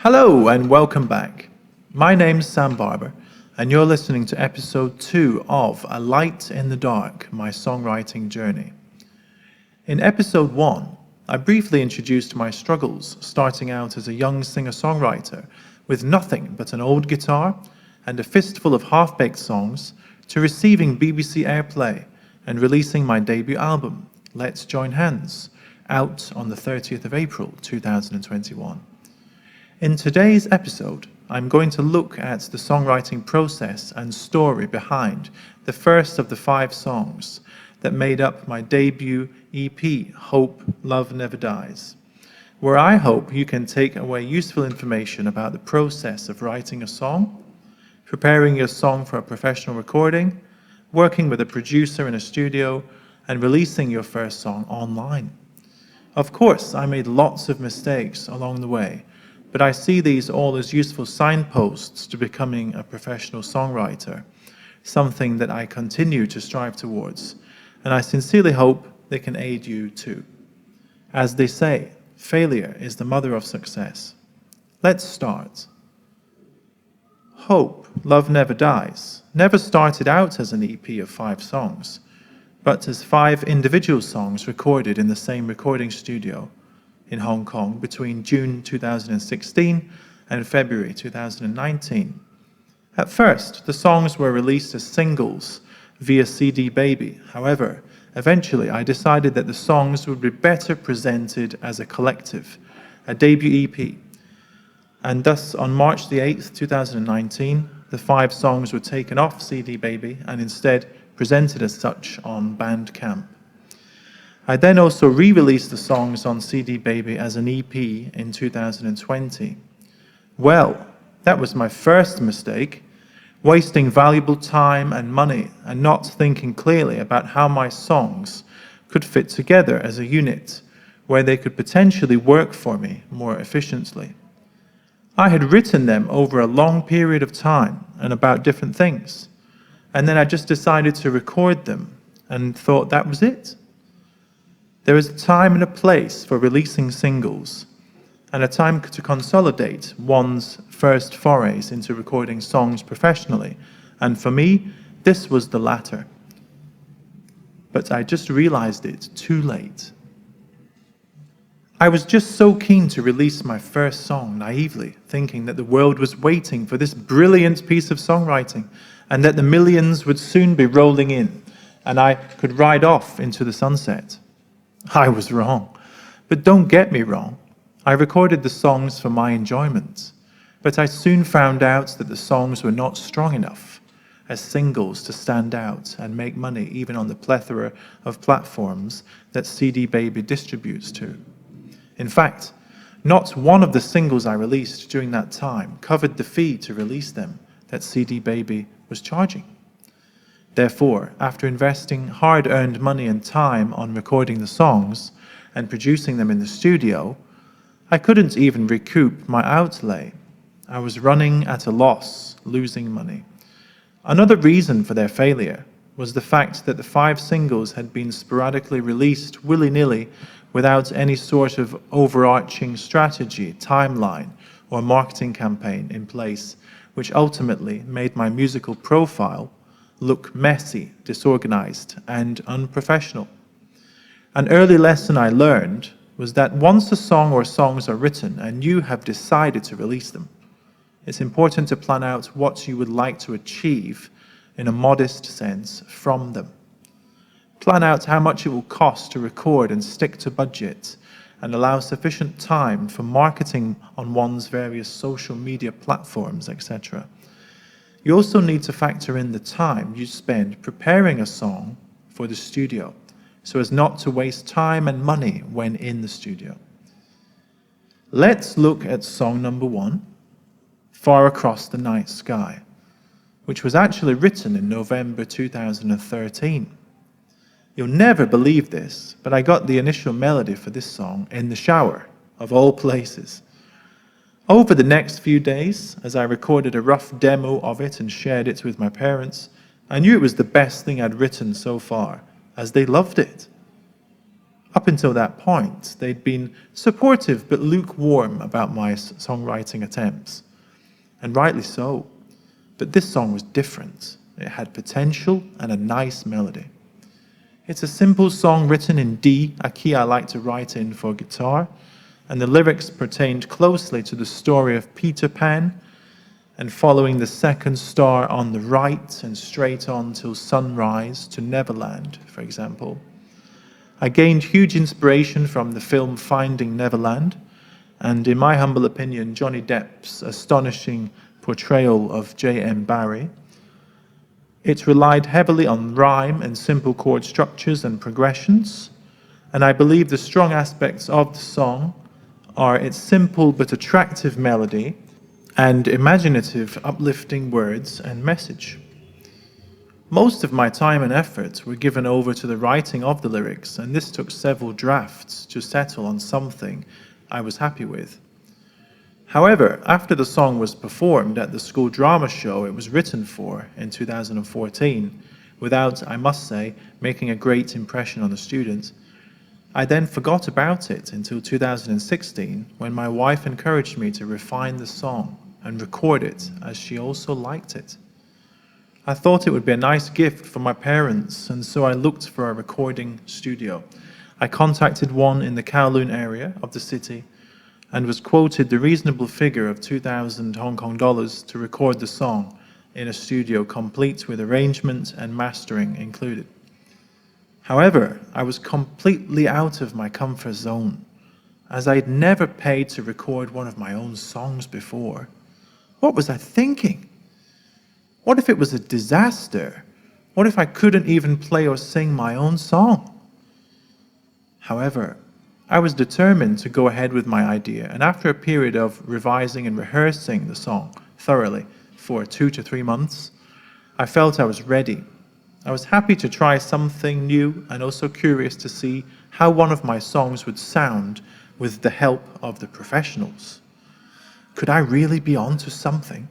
Hello and welcome back. My name's Sam Barber and you're listening to episode 2 of A Light in the Dark, my songwriting journey. In episode 1, I briefly introduced my struggles starting out as a young singer-songwriter with nothing but an old guitar and a fistful of half-baked songs to receiving BBC airplay and releasing my debut album, Let's Join Hands, out on the 30th of April 2021. In today's episode, I'm going to look at the songwriting process and story behind the first of the 5 songs that made up my debut EP, Hope Love Never Dies, where I hope you can take away useful information about the process of writing a song, preparing your song for a professional recording, working with a producer in a studio, and releasing your first song online. Of course, I made lots of mistakes along the way, but I see these all as useful signposts to becoming a professional songwriter, something that I continue to strive towards, and I sincerely hope they can aid you too. As they say, failure is the mother of success. Let's start. Hope Love Never Dies never started out as an EP of 5 songs, but as 5 individual songs recorded in the same recording studio in Hong Kong between June 2016 and February 2019. At first, the songs were released as singles via CD Baby. However, eventually I decided that the songs would be better presented as a collective, a debut EP. And thus, on March the 8th, 2019, the 5 songs were taken off CD Baby and instead presented as such on Bandcamp. I then also re-released the songs on CD Baby as an EP in 2020. Well, that was my first mistake, wasting valuable time and money and not thinking clearly about how my songs could fit together as a unit where they could potentially work for me more efficiently. I had written them over a long period of time and about different things, and then I just decided to record them and thought that was it. There is a time and a place for releasing singles, and a time to consolidate one's first forays into recording songs professionally, and for me, this was the latter. But I just realized it too late. I was just so keen to release my first song naively, thinking that the world was waiting for this brilliant piece of songwriting, and that the millions would soon be rolling in, and I could ride off into the sunset. I was wrong, but don't get me wrong. I recorded the songs for my enjoyment, but I soon found out that the songs were not strong enough as singles to stand out and make money even on the plethora of platforms that CD Baby distributes to. In fact, not one of the singles I released during that time covered the fee to release them that CD Baby was charging. Therefore, after investing hard-earned money and time on recording the songs and producing them in the studio, I couldn't even recoup my outlay. I was running at a loss, losing money. Another reason for their failure was the fact that the 5 singles had been sporadically released willy-nilly without any sort of overarching strategy, timeline, or marketing campaign in place, which ultimately made my musical profile look messy, disorganized, and unprofessional. An early lesson I learned was that once a song or songs are written and you have decided to release them, it's important to plan out what you would like to achieve in a modest sense from them. Plan out how much it will cost to record and stick to budget, and allow sufficient time for marketing on one's various social media platforms, etc. You also need to factor in the time you spend preparing a song for the studio, so as not to waste time and money when in the studio. Let's look at song number 1, Far Across the Night Sky, which was actually written in November 2013. You'll never believe this, but I got the initial melody for this song in the shower, of all places. Over the next few days, as I recorded a rough demo of it and shared it with my parents, I knew it was the best thing I'd written so far, as they loved it. Up until that point, they'd been supportive but lukewarm about my songwriting attempts, and rightly so. But this song was different. It had potential and a nice melody. It's a simple song written in D, a key I like to write in for guitar, and the lyrics pertained closely to the story of Peter Pan and following the second star on the right and straight on till sunrise to Neverland, for example. I gained huge inspiration from the film Finding Neverland, and in my humble opinion, Johnny Depp's astonishing portrayal of J.M. Barrie. It relied heavily on rhyme and simple chord structures and progressions, and I believe the strong aspects of the song are its simple but attractive melody and imaginative, uplifting words and message. Most of my time and effort were given over to the writing of the lyrics, and this took several drafts to settle on something I was happy with. However, after the song was performed at the school drama show it was written for in 2014, without, I must say, making a great impression on the students, I then forgot about it until 2016, when my wife encouraged me to refine the song and record it, as she also liked it. I thought it would be a nice gift for my parents, and so I looked for a recording studio. I contacted one in the Kowloon area of the city and was quoted the reasonable figure of 2,000 Hong Kong dollars to record the song in a studio complete with arrangement and mastering included. However, I was completely out of my comfort zone, as I had never paid to record one of my own songs before. What was I thinking? What if it was a disaster? What if I couldn't even play or sing my own song? However, I was determined to go ahead with my idea, and after a period of revising and rehearsing the song thoroughly for 2 to 3 months, I felt I was ready. I was happy to try something new and also curious to see how one of my songs would sound with the help of the professionals. Could I really be onto something?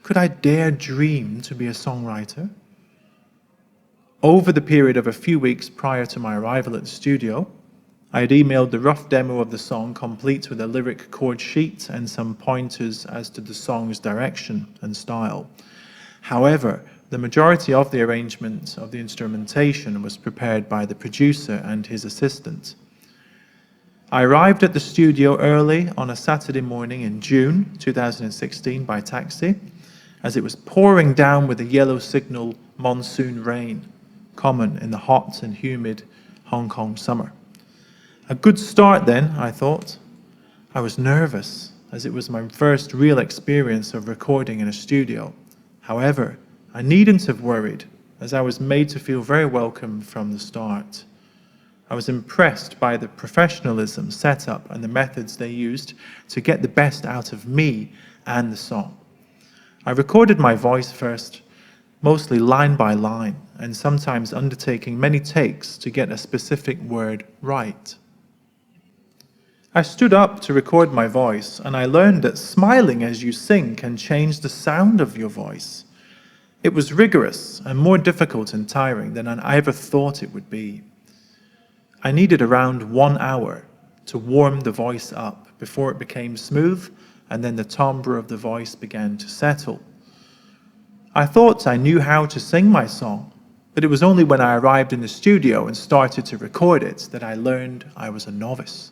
Could I dare dream to be a songwriter? Over the period of a few weeks prior to my arrival at the studio, I had emailed the rough demo of the song, complete with a lyric chord sheet and some pointers as to the song's direction and style. However, the majority of the arrangement of the instrumentation was prepared by the producer and his assistant. I arrived at the studio early on a Saturday morning in June 2016 by taxi, as it was pouring down with a yellow signal monsoon rain, common in the hot and humid Hong Kong summer. A good start then, I thought. I was nervous, as it was my first real experience of recording in a studio. However, I needn't have worried, as I was made to feel very welcome from the start. I was impressed by the professionalism, setup, and the methods they used to get the best out of me and the song. I recorded my voice first, mostly line by line, and sometimes undertaking many takes to get a specific word right. I stood up to record my voice, and I learned that smiling as you sing can change the sound of your voice. It was rigorous and more difficult and tiring than I ever thought it would be. I needed around 1 hour to warm the voice up before it became smooth, and then the timbre of the voice began to settle. I thought I knew how to sing my song, but it was only when I arrived in the studio and started to record it that I learned I was a novice.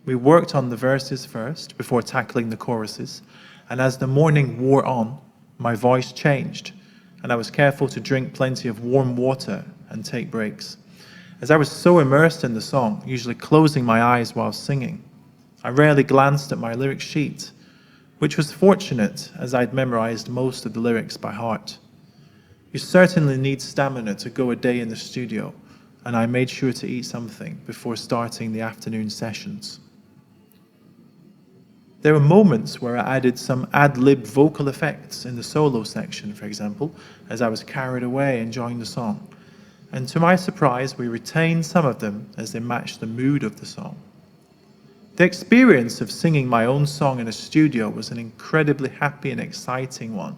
We worked on the verses first before tackling the choruses, and as the morning wore on, my voice changed, and I was careful to drink plenty of warm water and take breaks. As I was so immersed in the song, usually closing my eyes while singing, I rarely glanced at my lyric sheet, which was fortunate as I'd memorized most of the lyrics by heart. You certainly need stamina to go a day in the studio, and I made sure to eat something before starting the afternoon sessions. There were moments where I added some ad-lib vocal effects in the solo section, for example, as I was carried away enjoying the song. And to my surprise, we retained some of them as they matched the mood of the song. The experience of singing my own song in a studio was an incredibly happy and exciting one,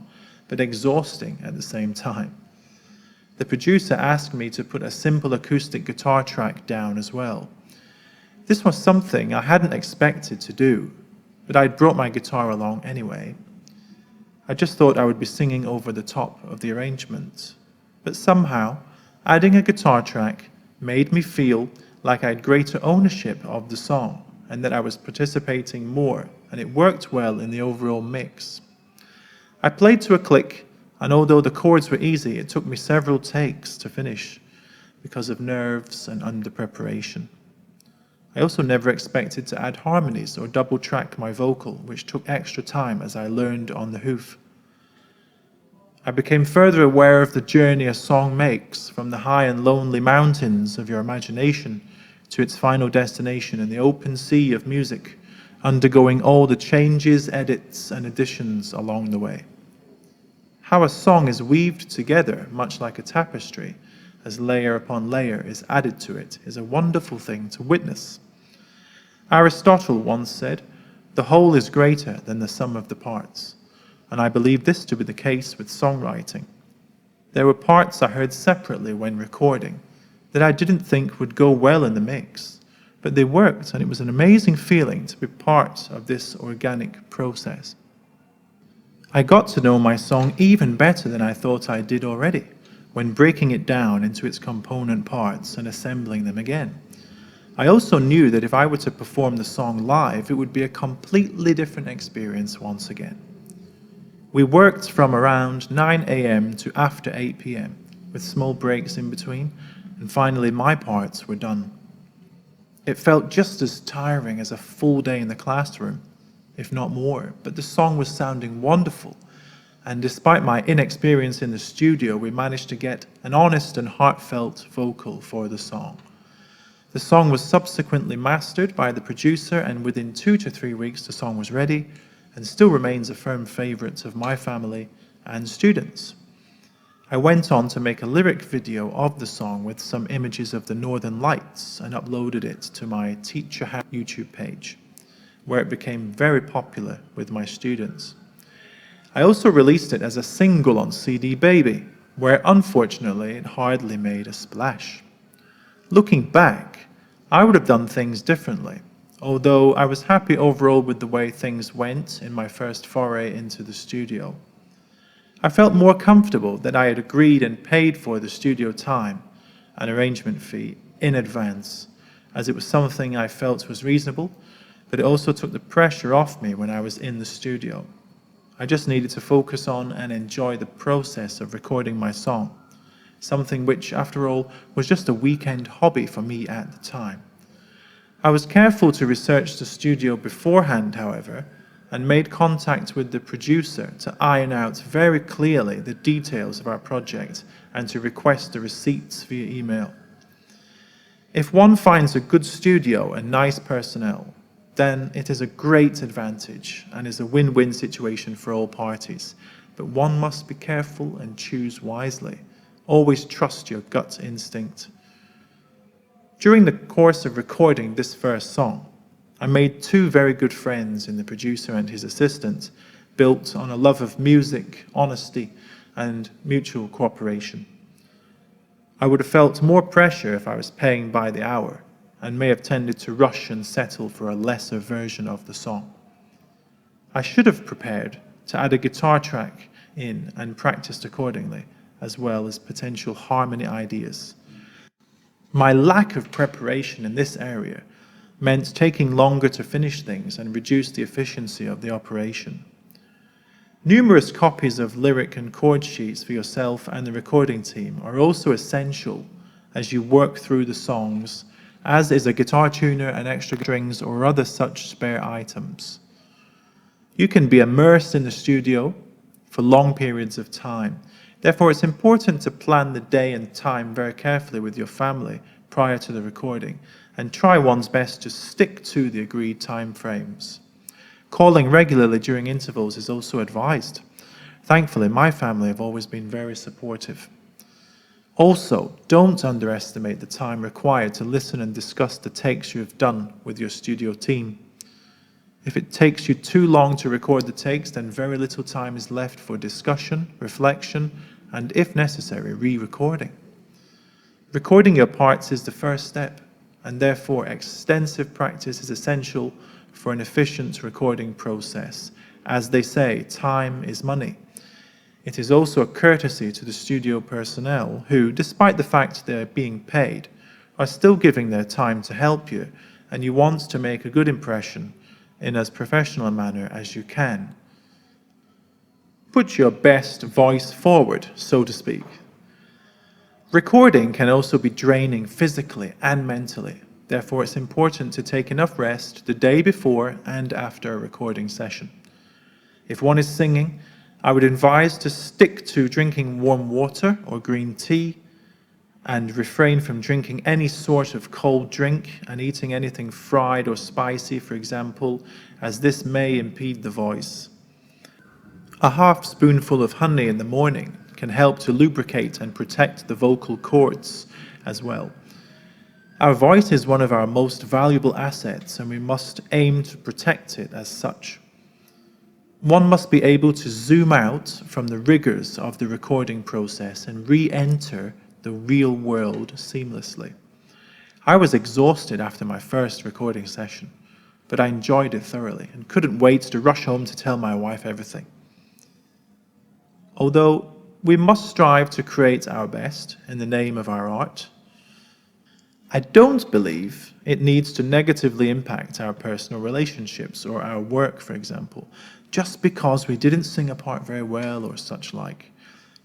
but exhausting at the same time. the producer asked me to put a simple acoustic guitar track down as well. This was something I hadn't expected to do, but I'd brought my guitar along anyway. I just thought I would be singing over the top of the arrangement, but somehow adding a guitar track made me feel like I had greater ownership of the song and that I was participating more, and it worked well in the overall mix. I played to a click, and although the chords were easy, it took me several takes to finish because of nerves and under preparation. I also never expected to add harmonies or double track my vocal, which took extra time as I learned on the hoof. I became further aware of the journey a song makes from the high and lonely mountains of your imagination to its final destination in the open sea of music, undergoing all the changes, edits, and additions along the way. How a song is weaved together, much like a tapestry, as layer upon layer is added to it, is a wonderful thing to witness. Aristotle once said, "The whole is greater than the sum of the parts," and I believe this to be the case with songwriting. There were parts I heard separately when recording that I didn't think would go well in the mix, but they worked, and it was an amazing feeling to be part of this organic process. I got to know my song even better than I thought I did already, when breaking it down into its component parts and assembling them again. I also knew that if I were to perform the song live, it would be a completely different experience once again. We worked from around 9 a.m. to after 8 p.m., with small breaks in between, and finally my parts were done. It felt just as tiring as a full day in the classroom, if not more, but the song was sounding wonderful, and despite my inexperience in the studio, we managed to get an honest and heartfelt vocal for the song. The song was subsequently mastered by the producer, and within 2 to 3 weeks the song was ready and still remains a firm favorite of my family and students. I went on to make a lyric video of the song with some images of the Northern Lights and uploaded it to my Teacher How YouTube page, where it became very popular with my students. I also released it as a single on CD Baby, where unfortunately it hardly made a splash. Looking back, I would have done things differently, although I was happy overall with the way things went in my first foray into the studio. I felt more comfortable that I had agreed and paid for the studio time and arrangement fee in advance, as it was something I felt was reasonable, but it also took the pressure off me when I was in the studio. I just needed to focus on and enjoy the process of recording my song, something which, after all, was just a weekend hobby for me at the time. I was careful to research the studio beforehand, however, and made contact with the producer to iron out very clearly the details of our project and to request the receipts via email. If one finds a good studio and nice personnel, then it is a great advantage and is a win-win situation for all parties. But one must be careful and choose wisely. Always trust your gut instinct. During the course of recording this first song, I made 2 very good friends in the producer and his assistant, built on a love of music, honesty, and mutual cooperation. I would have felt more pressure if I was paying by the hour, and may have tended to rush and settle for a lesser version of the song. I should have prepared to add a guitar track in and practiced accordingly, as well as potential harmony ideas. My lack of preparation in this area meant taking longer to finish things and reduce the efficiency of the operation. Numerous copies of lyric and chord sheets for yourself and the recording team are also essential as you work through the songs, as is a guitar tuner and extra strings or other such spare items. You can be immersed in the studio for long periods of time. Therefore, it's important to plan the day and time very carefully with your family prior to the recording and try one's best to stick to the agreed time frames. Calling regularly during intervals is also advised. Thankfully, my family have always been very supportive. Also, don't underestimate the time required to listen and discuss the takes you have done with your studio team. If it takes you too long to record the takes, then very little time is left for discussion, reflection, and if necessary, re-recording. Recording your parts is the first step, and therefore extensive practice is essential for an efficient recording process. As they say, time is money. It is also a courtesy to the studio personnel who, despite the fact they are being paid, are still giving their time to help you, and you want to make a good impression in as professional a manner as you can. Put your best voice forward, so to speak. Recording can also be draining physically and mentally. Therefore, it's important to take enough rest the day before and after a recording session. If one is singing, I would advise to stick to drinking warm water or green tea and refrain from drinking any sort of cold drink and eating anything fried or spicy, for example, as this may impede the voice. A half spoonful of honey in the morning can help to lubricate and protect the vocal cords as well. Our voice is one of our most valuable assets, and we must aim to protect it as such. One must be able to zoom out from the rigors of the recording process and re-enter the real world seamlessly. I was exhausted after my first recording session, but I enjoyed it thoroughly and couldn't wait to rush home to tell my wife everything. Although we must strive to create our best in the name of our art, I don't believe it needs to negatively impact our personal relationships or our work, for example, just because we didn't sing a part very well or such like.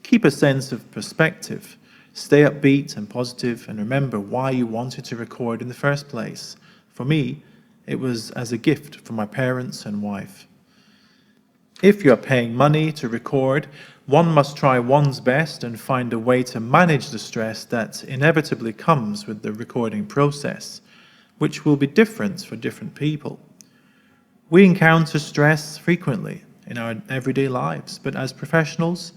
Keep a sense of perspective, stay upbeat and positive, and remember why you wanted to record in the first place. For me, it was as a gift from my parents and wife. If you're paying money to record, one must try one's best and find a way to manage the stress that inevitably comes with the recording process, which will be different for different people. We encounter stress frequently in our everyday lives, but as professionals,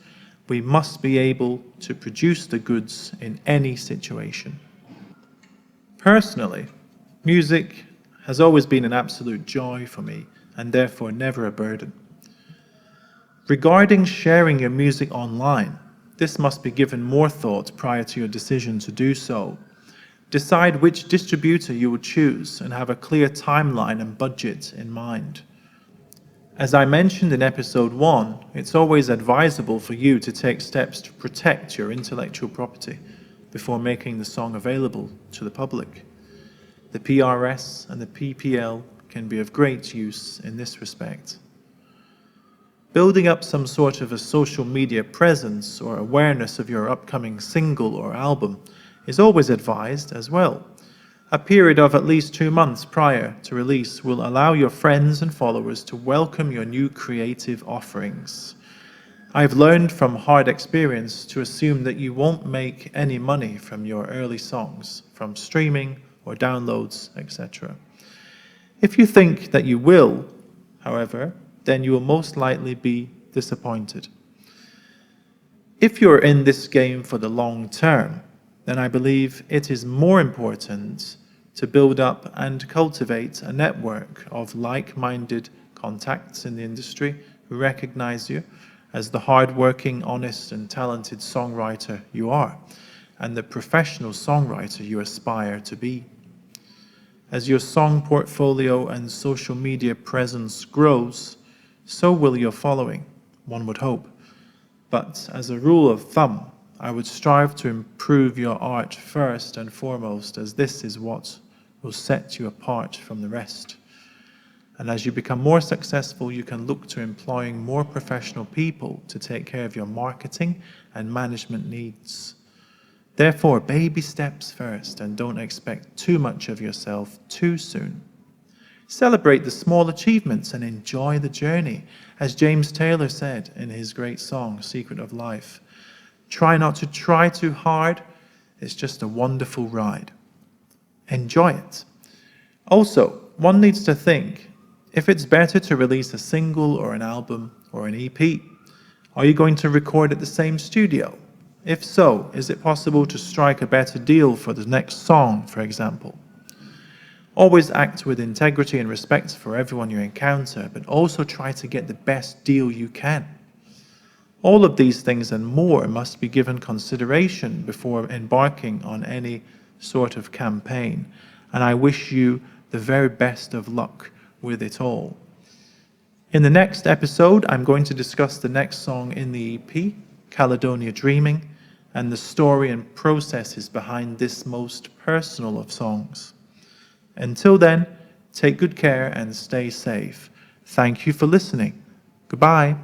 we must be able to produce the goods in any situation. Personally, music has always been an absolute joy for me, and therefore never a burden. Regarding sharing your music online, this must be given more thought prior to your decision to do so. Decide which distributor you will choose and have a clear timeline and budget in mind. As I mentioned in episode 1, it's always advisable for you to take steps to protect your intellectual property before making the song available to the public. The PRS and the PPL can be of great use in this respect. Building up some sort of a social media presence or awareness of your upcoming single or album is always advised as well. A period of at least 2 months prior to release will allow your friends and followers to welcome your new creative offerings. I've learned from hard experience to assume that you won't make any money from your early songs, from streaming or downloads, etc. If you think that you will, however, then you will most likely be disappointed. If you're in this game for the long term, then I believe it is more important to build up and cultivate a network of like-minded contacts in the industry who recognize you as the hard-working, honest, and talented songwriter you are, and the professional songwriter you aspire to be. As your song portfolio and social media presence grows, so will your following, one would hope. But as a rule of thumb, I would strive to improve your art first and foremost, as this is what will set you apart from the rest. And as you become more successful, you can look to employing more professional people to take care of your marketing and management needs. Therefore, baby steps first, and don't expect too much of yourself too soon. Celebrate the small achievements and enjoy the journey. As James Taylor said in his great song, Secret of Life, try not to try too hard, it's just a wonderful ride. Enjoy it. Also, one needs to think, if it's better to release a single or an album or an EP, are you going to record at the same studio? If so, is it possible to strike a better deal for the next song, for example? Always act with integrity and respect for everyone you encounter, but also try to get the best deal you can. All of these things and more must be given consideration before embarking on any sort of campaign, and I wish you the very best of luck with it all. In the next episode, I'm going to discuss the next song in the EP, Caledonia Dreaming, and the story and processes behind this most personal of songs. Until then, take good care and stay safe. Thank you for listening. Goodbye.